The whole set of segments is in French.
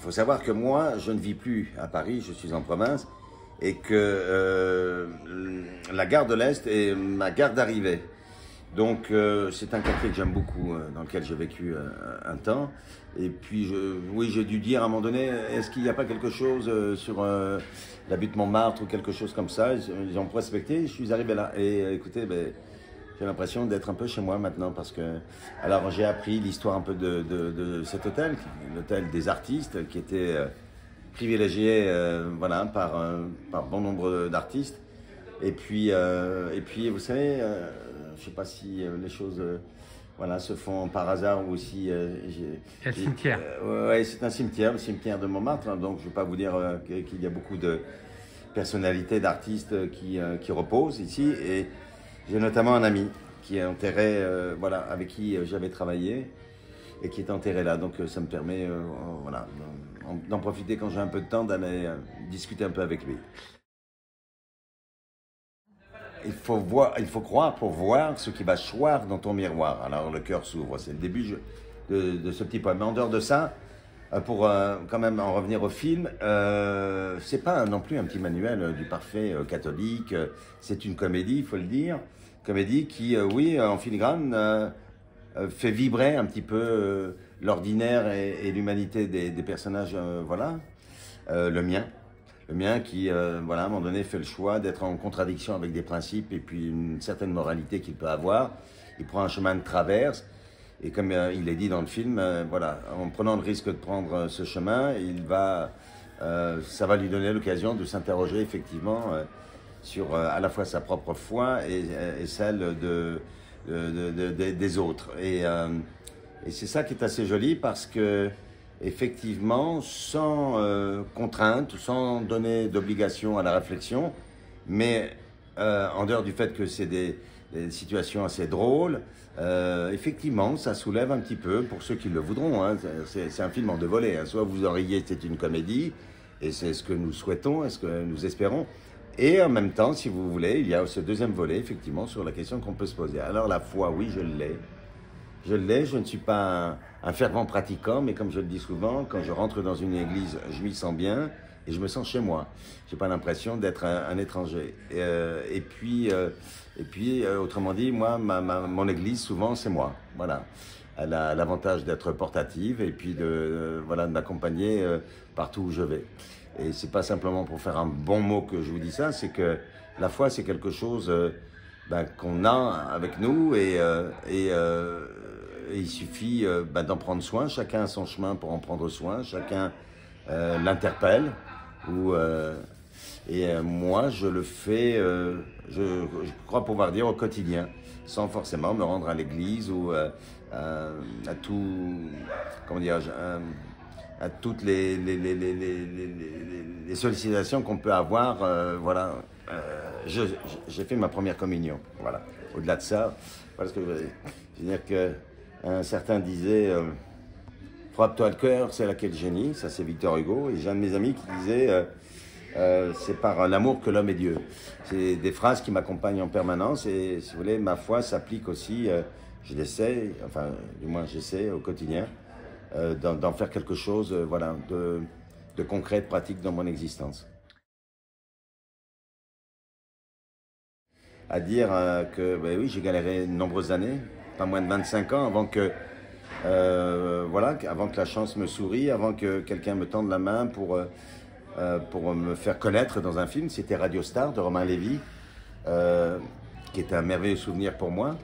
faut savoir que moi, je ne vis plus à Paris, je suis en province, et que la gare de l'Est est ma gare d'arrivée. Donc c'est un quartier que j'aime beaucoup, dans lequel j'ai vécu un temps. Et puis oui, j'ai dû dire à un moment donné, est-ce qu'il n'y a pas quelque chose sur la butte Montmartre ou quelque chose comme ça? Ils ont prospecté, je suis arrivé là. Et écoutez, ben, j'ai l'impression d'être un peu chez moi maintenant parce que, alors j'ai appris l'histoire un peu de cet hôtel, l'hôtel des artistes, qui était privilégié, voilà, par bon nombre d'artistes. Et puis, vous savez, je ne sais pas si les choses, voilà, se font par hasard ou si. Quel cimetière? Ouais, c'est un cimetière, le cimetière de Montmartre. Hein, donc, je ne vais pas vous dire qu'il y a beaucoup de personnalités, d'artistes qui reposent ici. Et j'ai notamment un ami qui est enterré, voilà, avec qui j'avais travaillé et qui est enterré là. Donc ça me permet, voilà, d'en profiter quand j'ai un peu de temps, d'aller discuter un peu avec lui. Il faut croire pour voir ce qui va choir dans ton miroir. Alors le cœur s'ouvre, c'est le début de ce petit poème. Mais en dehors de ça, pour quand même en revenir au film, c'est pas non plus un petit manuel du parfait catholique, c'est une comédie, il faut le dire. Comédie qui, oui, en filigrane, fait vibrer un petit peu l'ordinaire et l'humanité des personnages, voilà. Le mien qui, voilà, à un moment donné, fait le choix d'être en contradiction avec des principes et puis une certaine moralité qu'il peut avoir. Il prend un chemin de traverse. Et comme il est dit dans le film, voilà, en prenant le risque de prendre ce chemin, ça va lui donner l'occasion de s'interroger effectivement sur à la fois sa propre foi et celle des autres. Et c'est ça qui est assez joli parce que effectivement, sans contrainte, sans donner d'obligation à la réflexion, mais en dehors du fait que c'est des situations assez drôles, effectivement, ça soulève un petit peu, pour ceux qui le voudront, hein, c'est un film en deux volets, hein. Soit vous en riez, c'est une comédie, et c'est ce que nous souhaitons, et ce que nous espérons, et en même temps, si vous voulez, il y a ce deuxième volet, effectivement, sur la question qu'on peut se poser. Alors la foi, oui, je l'ai. Je ne suis pas un fervent pratiquant, mais comme je le dis souvent, quand je rentre dans une église, je m'y sens bien et je me sens chez moi. Je n'ai pas l'impression d'être un étranger. Et puis, autrement dit, moi, mon église, souvent, c'est moi. Voilà. Elle a l'avantage d'être portative et puis voilà, de m'accompagner partout où je vais. Et c'est pas simplement pour faire un bon mot que je vous dis ça, c'est que la foi, c'est quelque chose qu'on a avec nous et il suffit d'en prendre soin. Chacun a son chemin pour en prendre soin. Chacun l'interpelle. Moi, je le fais, je crois pouvoir dire au quotidien, sans forcément me rendre à l'église ou à comment dirais-je, à toutes les sollicitations qu'on peut avoir. Voilà, j'ai fait ma première communion. Voilà. Au-delà de ça, voilà ce que je veux dire. C'est-à-dire qu'un certain disait frappe-toi le cœur, c'est là qu'est le génie. Ça, c'est Victor Hugo. Et j'ai un de mes amis qui disait c'est par l'amour que l'homme est Dieu. C'est des phrases qui m'accompagnent en permanence. Et si vous voulez, ma foi s'applique aussi. Je l'essaie, enfin, du moins, j'essaie au quotidien d'en faire quelque chose, voilà, de concret, de pratique dans mon existence. À dire que, ben oui, j'ai galéré de nombreuses années, pas moins de 25 ans, avant que, voilà, avant que la chance me sourie, avant que quelqu'un me tende la main pour me faire connaître dans un film. C'était Radio Star de Romain Lévy, qui est un merveilleux souvenir pour moi.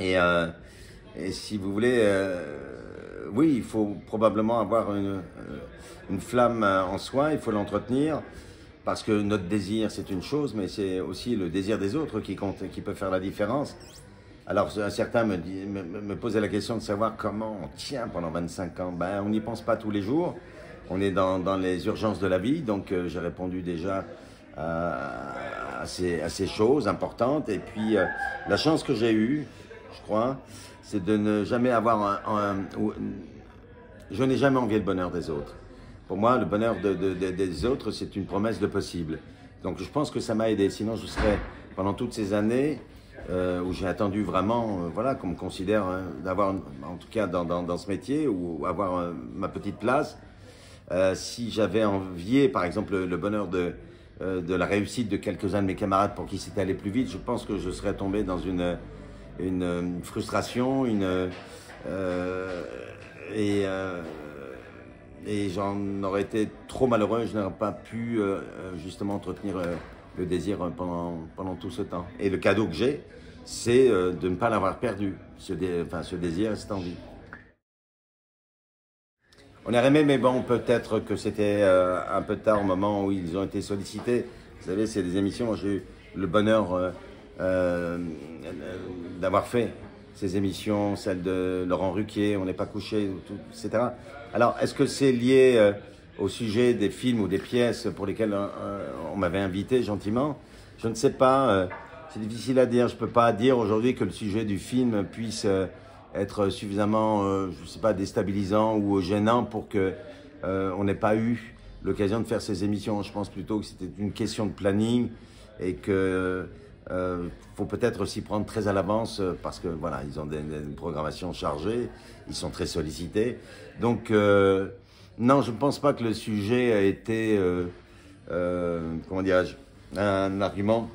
Et si vous voulez, oui, il faut probablement avoir une flamme en soi, il faut l'entretenir. Parce que notre désir, c'est une chose, mais c'est aussi le désir des autres qui compte, qui peut faire la différence. Alors, certains me posaient la question de savoir comment on tient pendant 25 ans. Ben, on n'y pense pas tous les jours. On est dans les urgences de la vie, donc j'ai répondu déjà à ces choses importantes. Et puis, la chance que j'ai eue, je crois, c'est de ne jamais avoir je n'ai jamais envié le bonheur des autres. Pour moi, le bonheur des autres, c'est une promesse de possible. Donc je pense que ça m'a aidé. Sinon, je serais, pendant toutes ces années où j'ai attendu vraiment, voilà, qu'on me considère d'avoir, en tout cas dans ce métier, ou avoir ma petite place, Si j'avais envié, par exemple, le bonheur de la réussite de quelques-uns de mes camarades pour qui c'était allé plus vite, je pense que je serais tombé dans une frustration, et j'en aurais été trop malheureux. Je n'aurais pas pu justement entretenir le désir pendant tout ce temps. Et le cadeau que j'ai, c'est de ne pas l'avoir perdu, ce désir et cette envie. On aurait aimé, mais bon, peut-être que c'était un peu tard au moment où ils ont été sollicités. Vous savez, c'est des émissions, j'ai eu le bonheur d'avoir fait ces émissions, celle de Laurent Ruquier, On n'est pas couché, etc. Alors, est-ce que c'est lié au sujet des films ou des pièces pour lesquelles on m'avait invité gentiment? Je ne sais pas, c'est difficile à dire. Je ne peux pas dire aujourd'hui que le sujet du film puisse être suffisamment, je ne sais pas, déstabilisant ou gênant pour que on n'ait pas eu l'occasion de faire ces émissions. Je pense plutôt que c'était une question de planning et que faut peut-être s'y prendre très à l'avance parce que voilà, ils ont des programmations chargées, ils sont très sollicités. Donc non, je ne pense pas que le sujet a été, comment dirais-je, un argument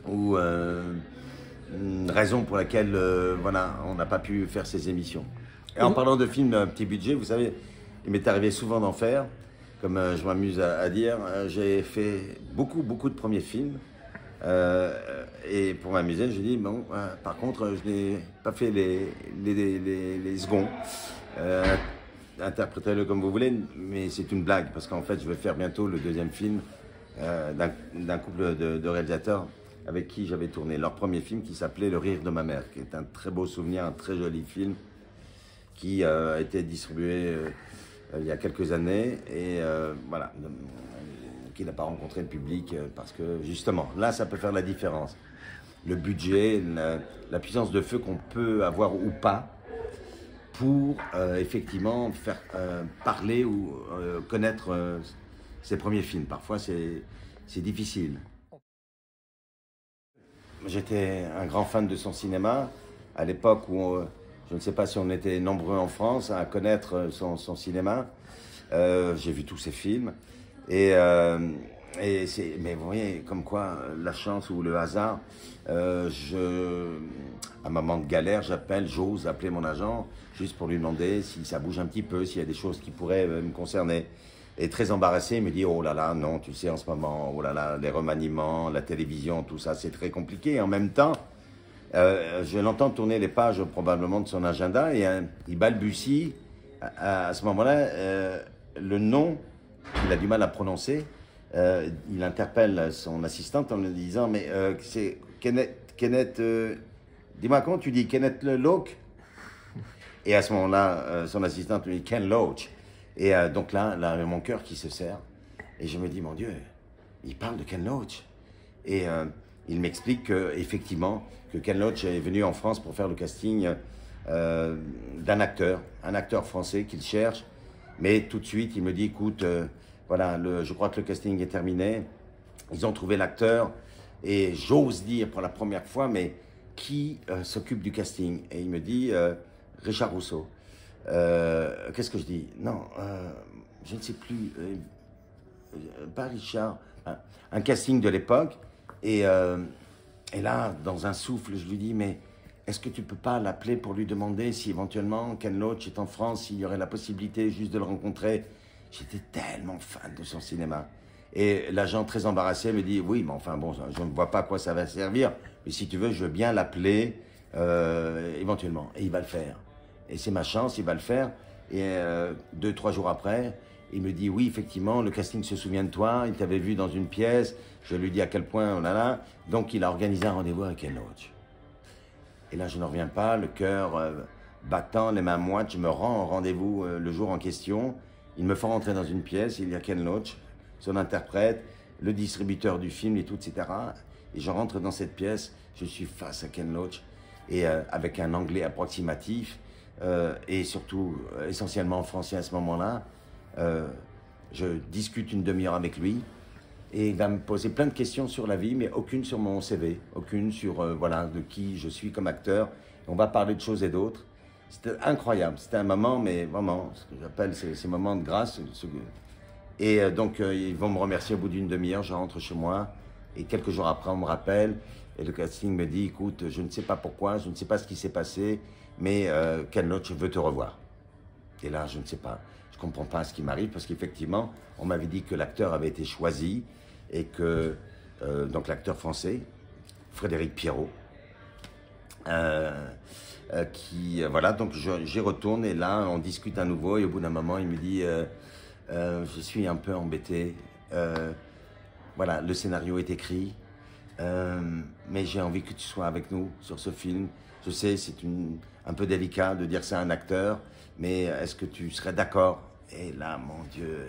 ou une raison pour laquelle voilà, on n'a pas pu faire ces émissions. Et en parlant de films à petit budget, vous savez, il m'est arrivé souvent d'en faire, comme je m'amuse à dire. J'ai fait beaucoup de premiers films. Et pour m'amuser, je dis bon, par contre, je n'ai pas fait les seconds. Interprétez-le comme vous voulez, mais c'est une blague, parce qu'en fait, je vais faire bientôt le deuxième film d'un couple de réalisateurs avec qui j'avais tourné leur premier film qui s'appelait Le rire de ma mère, qui est un très beau souvenir, un très joli film qui a été distribué il y a quelques années et voilà, qui n'a pas rencontré le public parce que justement, là, ça peut faire la différence. Le budget, la puissance de feu qu'on peut avoir ou pas pour effectivement faire parler ou connaître ses premiers films. Parfois, c'est difficile. J'étais un grand fan de son cinéma à l'époque où je ne sais pas si on était nombreux en France à connaître son cinéma. J'ai vu tous ses films mais vous voyez comme quoi la chance ou le hasard. À un moment de galère, j'ose appeler mon agent juste pour lui demander si ça bouge un petit peu, s'il y a des choses qui pourraient me concerner. Et très embarrassé, il me dit, oh là là, non, tu sais, en ce moment, oh là là, les remaniements, la télévision, tout ça, c'est très compliqué. Et en même temps, je l'entends tourner les pages probablement de son agenda et il balbutie à ce moment-là le nom qu'il a du mal à prononcer. Il interpelle son assistante en lui disant, mais c'est Kenneth dis-moi comment tu dis, Kenneth Loach? Et à ce moment-là, son assistante lui dit, Ken Loach. Et donc là, mon cœur qui se serre. Et je me dis, mon Dieu, il parle de Ken Loach. Et il m'explique qu'effectivement, que Ken Loach est venu en France pour faire le casting d'un acteur, un acteur français qu'il cherche. Mais tout de suite, il me dit, écoute, voilà, je crois que le casting est terminé. Ils ont trouvé l'acteur. Et j'ose dire pour la première fois, mais qui s'occupe du casting? Et il me dit, Richard Rousseau. Qu'est-ce que je dis? Non, je ne sais plus, pas Richard, un casting de l'époque. Et là, dans un souffle, je lui dis, mais est-ce que tu peux pas l'appeler pour lui demander si éventuellement Ken Loach est en France, s'il y aurait la possibilité juste de le rencontrer? J'étais tellement fan de son cinéma. Et l'agent, très embarrassé, me dit, oui, mais enfin bon, je ne vois pas à quoi ça va servir, mais si tu veux, je veux bien l'appeler éventuellement. Et il va le faire. Et c'est ma chance, il va le faire. Et 2-3 jours après, il me dit, oui, effectivement, le casting se souvient de toi, il t'avait vu dans une pièce, je lui dis à quel point, oh là là. Donc il a organisé un rendez-vous avec Ken Loach. Et là, je ne reviens pas, le cœur battant, les mains moites, je me rends au rendez-vous le jour en question. Il me fait rentrer dans une pièce, il y a Ken Loach, son interprète, le distributeur du film et tout, etc. Et je rentre dans cette pièce, je suis face à Ken Loach, et avec un anglais approximatif, et surtout essentiellement français à ce moment-là. Je discute une demi-heure avec lui, et il va me poser plein de questions sur la vie, mais aucune sur mon CV, aucune sur voilà, de qui je suis comme acteur. On va parler de choses et d'autres. C'était incroyable. C'était un moment, mais vraiment, ce que j'appelle ces moments de grâce. Et donc, ils vont me remercier au bout d'une demi-heure. Je rentre chez moi. Et quelques jours après, on me rappelle. Et le casting me dit, écoute, je ne sais pas pourquoi, je ne sais pas ce qui s'est passé, mais Ken Loach, je veux te revoir. Et là, je ne sais pas. Je ne comprends pas ce qui m'arrive parce qu'effectivement, on m'avait dit que l'acteur avait été choisi et que, donc l'acteur français, Frédéric Pierrot, voilà, donc j'y retourne et là, on discute à nouveau et au bout d'un moment, il me dit, je suis un peu embêté, voilà, le scénario est écrit, mais j'ai envie que tu sois avec nous sur ce film. Je sais, c'est un peu délicat de dire ça à un acteur, mais est-ce que tu serais d'accord? Et là, mon Dieu,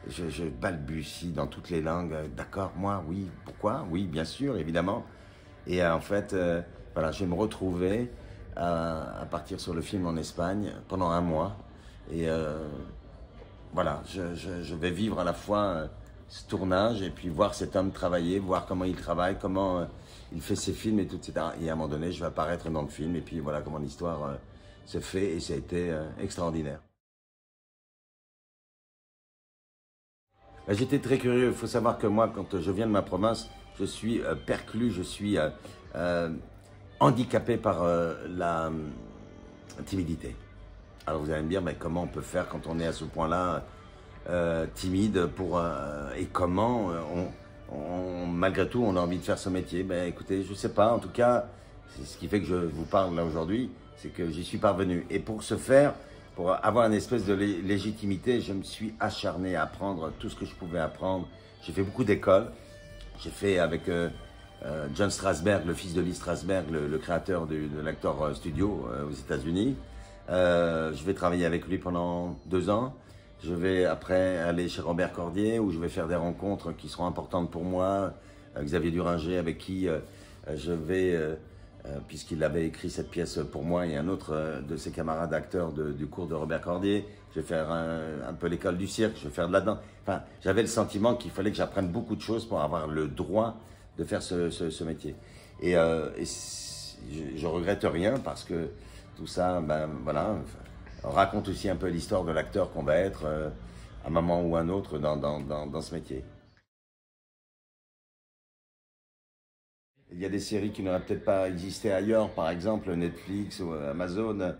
je balbutie dans toutes les langues. D'accord, moi, oui, pourquoi? Oui, bien sûr, évidemment. Et en fait, voilà, je vais me retrouver à partir sur le film en Espagne pendant 1 mois. Et voilà, je vais vivre à la fois ce tournage et puis voir cet homme travailler, voir comment il travaille, comment il fait ses films et tout, etc. Et à un moment donné, je vais apparaître dans le film et puis voilà comment l'histoire se fait et ça a été extraordinaire. J'étais très curieux. Il faut savoir que moi, quand je viens de ma province, je suis perclus, je suis handicapé par la timidité. Alors vous allez me dire, mais comment on peut faire quand on est à ce point-là timide et comment malgré tout on a envie de faire ce métier? Ben écoutez, je sais pas, en tout cas, c'est ce qui fait que je vous parle là aujourd'hui, c'est que j'y suis parvenu. Et pour ce faire, pour avoir une espèce de légitimité, je me suis acharné à apprendre tout ce que je pouvais apprendre. J'ai fait beaucoup d'écoles. J'ai fait avec John Strasberg, le fils de Lee Strasberg, le créateur de l'Actor Studio aux États-Unis. Je vais travailler avec lui pendant 2 ans. Je vais après aller chez Robert Cordier où je vais faire des rencontres qui seront importantes pour moi. Xavier Duringer avec qui je vais, puisqu'il avait écrit cette pièce pour moi et un autre de ses camarades acteurs du cours de Robert Cordier. Je vais faire un peu l'école du cirque, je vais faire de la danse. Enfin, j'avais le sentiment qu'il fallait que j'apprenne beaucoup de choses pour avoir le droit de faire ce métier. Et je regrette rien parce que tout ça, ben voilà, raconte aussi un peu l'histoire de l'acteur qu'on va être à un moment ou un autre dans ce métier. Il y a des séries qui n'auraient peut-être pas existé ailleurs, par exemple Netflix ou Amazon.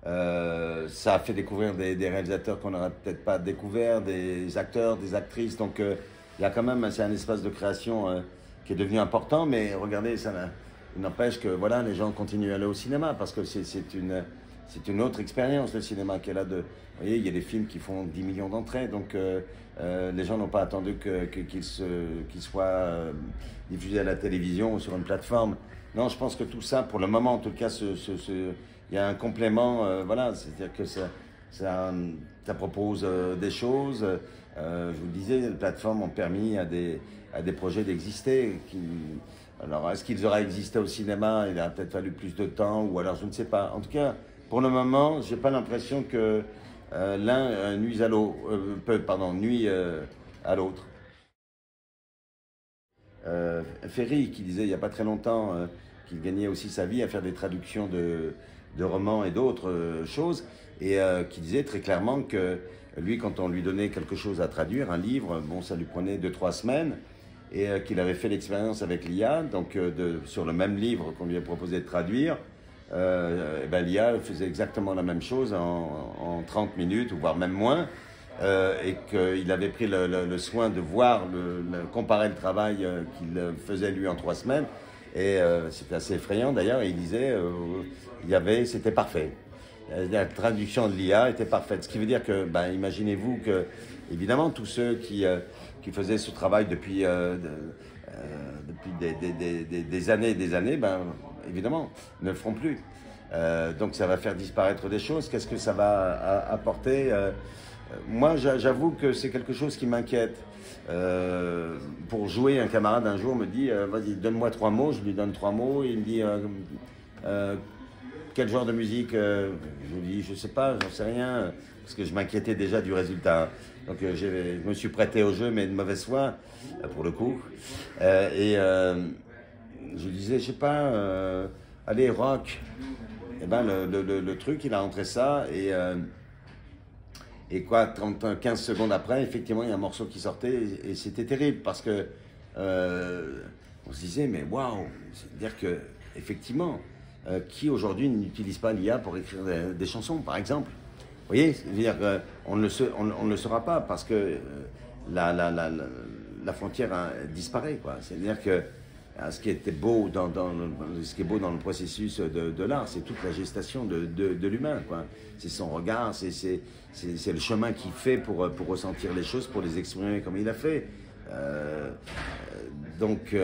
Ça a fait découvrir des réalisateurs qu'on n'aurait peut-être pas découvert, des acteurs, des actrices. Donc il y a quand même, c'est un espace de création qui est devenu important. Mais regardez, ça n'empêche que voilà, les gens continuent à aller au cinéma parce que c'est une autre expérience, le cinéma, qui est là de... Vous voyez, il y a des films qui font 10 millions d'entrées, donc les gens n'ont pas attendu qu'ils soient diffusés à la télévision ou sur une plateforme. Non, je pense que tout ça, pour le moment en tout cas, il y a un complément, voilà, c'est-à-dire que ça propose des choses. Je vous le disais, les plateformes ont permis à des projets d'exister. Alors, est-ce qu'ils auraient existé au cinéma? Il a peut-être fallu plus de temps, ou alors je ne sais pas. En tout cas, pour le moment, je n'ai pas l'impression que l'un nuit à l'autre. Ferry, qui disait il n'y a pas très longtemps qu'il gagnait aussi sa vie à faire des traductions de romans et d'autres choses, et qui disait très clairement que lui, quand on lui donnait quelque chose à traduire, un livre, bon, ça lui prenait 2-3 semaines, et qu'il avait fait l'expérience avec l'IA, donc sur le même livre qu'on lui a proposé de traduire, l'IA faisait exactement la même chose en 30 minutes, ou voire même moins, et qu'il avait pris le soin de voir, comparer le travail qu'il faisait lui en 3 semaines, et c'était assez effrayant d'ailleurs, et il disait, c'était parfait. La traduction de l'IA était parfaite, ce qui veut dire que, imaginez-vous que, évidemment, tous ceux qui faisaient ce travail depuis des années et des années, évidemment, ne le feront plus. Donc ça va faire disparaître des choses. Qu'est-ce que ça va apporter? Moi, j'avoue que c'est quelque chose qui m'inquiète. Pour jouer, un camarade un jour me dit vas-y, donne-moi 3 mots. Je lui donne 3 mots et il me dit quel genre de musique? Je lui dis je sais pas, j'en sais rien, parce que je m'inquiétais déjà du résultat. Donc je me suis prêté au jeu, mais de mauvaise foi, pour le coup. Je disais, je sais pas, allez, rock. Et ben le truc, il a rentré ça et quoi, 15 secondes après, effectivement, il y a un morceau qui sortait et c'était terrible parce que on se disait, mais waouh, c'est-à-dire que effectivement, qui aujourd'hui n'utilise pas l'IA pour écrire des chansons, par exemple? Vous voyez, c'est-à-dire on ne le saura pas parce que la frontière disparaît, quoi. C'est-à-dire que ce qui était beau ce qui est beau dans le processus de l'art, c'est toute la gestation de l'humain, quoi. C'est son regard, c'est le chemin qu'il fait pour ressentir les choses, pour les exprimer comme il a fait. Donc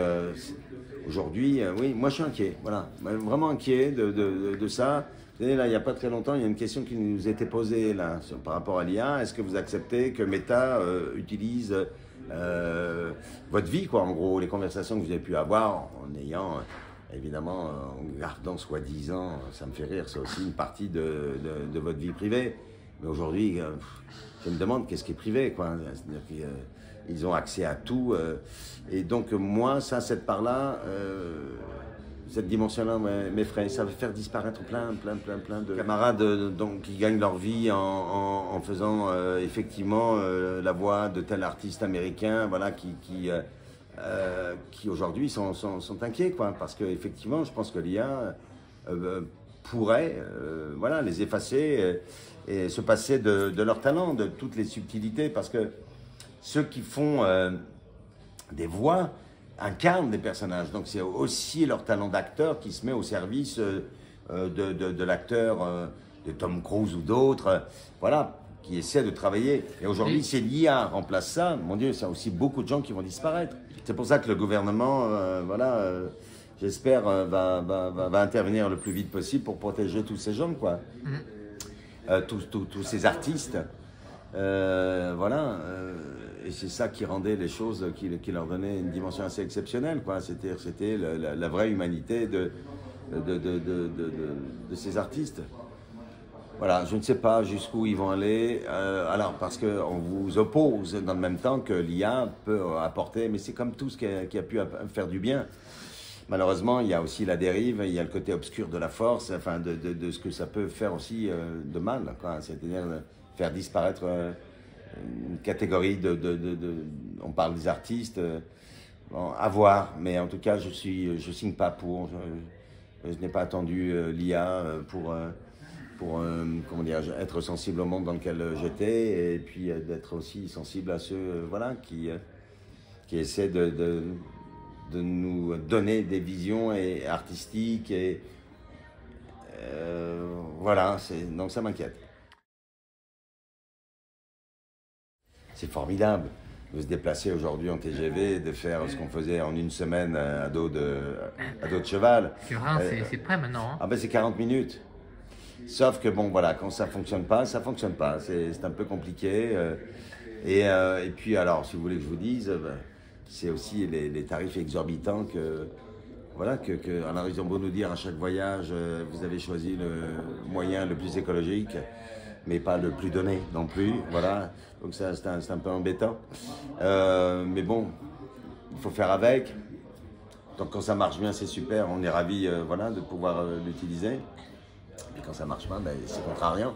aujourd'hui, oui, moi je suis inquiet, voilà, vraiment inquiet de ça. Vous savez, là, il n'y a pas très longtemps, il y a une question qui nous était posée là, par rapport à l'IA. Est-ce que vous acceptez que Meta utilise votre vie, quoi, en gros, les conversations que vous avez pu avoir en ayant, évidemment, en gardant soi-disant, ça me fait rire, c'est aussi une partie de votre vie privée. Mais aujourd'hui, je me demande qu'est-ce qui est privé, quoi. C'est-à-dire qu'ils ont accès à tout. Et donc, moi, cette part-là, cette dimension-là m'effraie. Ça va faire disparaître plein de camarades donc, qui gagnent leur vie en faisant effectivement la voix de tel artiste américain, voilà, qui aujourd'hui sont inquiets, quoi, parce qu'effectivement, je pense que l'IA pourrait voilà, les effacer et se passer de leur talent, de toutes les subtilités, parce que ceux qui font des voix incarnent des personnages. Donc c'est aussi leur talent d'acteur qui se met au service de l'acteur de Tom Cruise ou d'autres, voilà, qui essaient de travailler. Et aujourd'hui, si l'IA remplace ça, mon Dieu, il y a aussi beaucoup de gens qui vont disparaître. C'est pour ça que le gouvernement, voilà, j'espère, va intervenir le plus vite possible pour protéger tous ces gens, quoi. Tous ces artistes. Voilà. Et c'est ça qui rendait les choses, qui leur donnait une dimension assez exceptionnelle, quoi. C'était la vraie humanité de ces artistes. Voilà, je ne sais pas jusqu'où ils vont aller. Alors, parce qu'on vous oppose dans le même temps que l'IA peut apporter, mais c'est comme tout ce qui a pu faire du bien. Malheureusement, il y a aussi la dérive, il y a le côté obscur de la force, enfin de ce que ça peut faire aussi de mal, quoi. C'est-à-dire faire disparaître une catégorie on parle des artistes, bon, à voir, mais en tout cas, je signe pas pour. Je n'ai pas attendu l'IA pour comment dire, être sensible au monde dans lequel j'étais, et puis d'être aussi sensible à ceux voilà, qui essaient de nous donner des visions artistiques, et voilà, donc ça m'inquiète. C'est formidable de se déplacer aujourd'hui en TGV, de faire ce qu'on faisait en une semaine à dos de cheval. C'est prêt maintenant. Hein. Ah ben c'est 40 minutes. Sauf que bon voilà, quand ça fonctionne pas, ça fonctionne pas. C'est un peu compliqué. Et puis alors, si vous voulez que je vous dise, c'est aussi les tarifs exorbitants voilà, alors ils ont beau nous dire à chaque voyage, vous avez choisi le moyen le plus écologique, mais pas le plus donné non plus, voilà. Donc ça, c'est un peu embêtant. Mais bon, il faut faire avec. Donc quand ça marche bien, c'est super, on est ravis voilà, de pouvoir l'utiliser. Et quand ça marche pas, ben, c'est contrariant.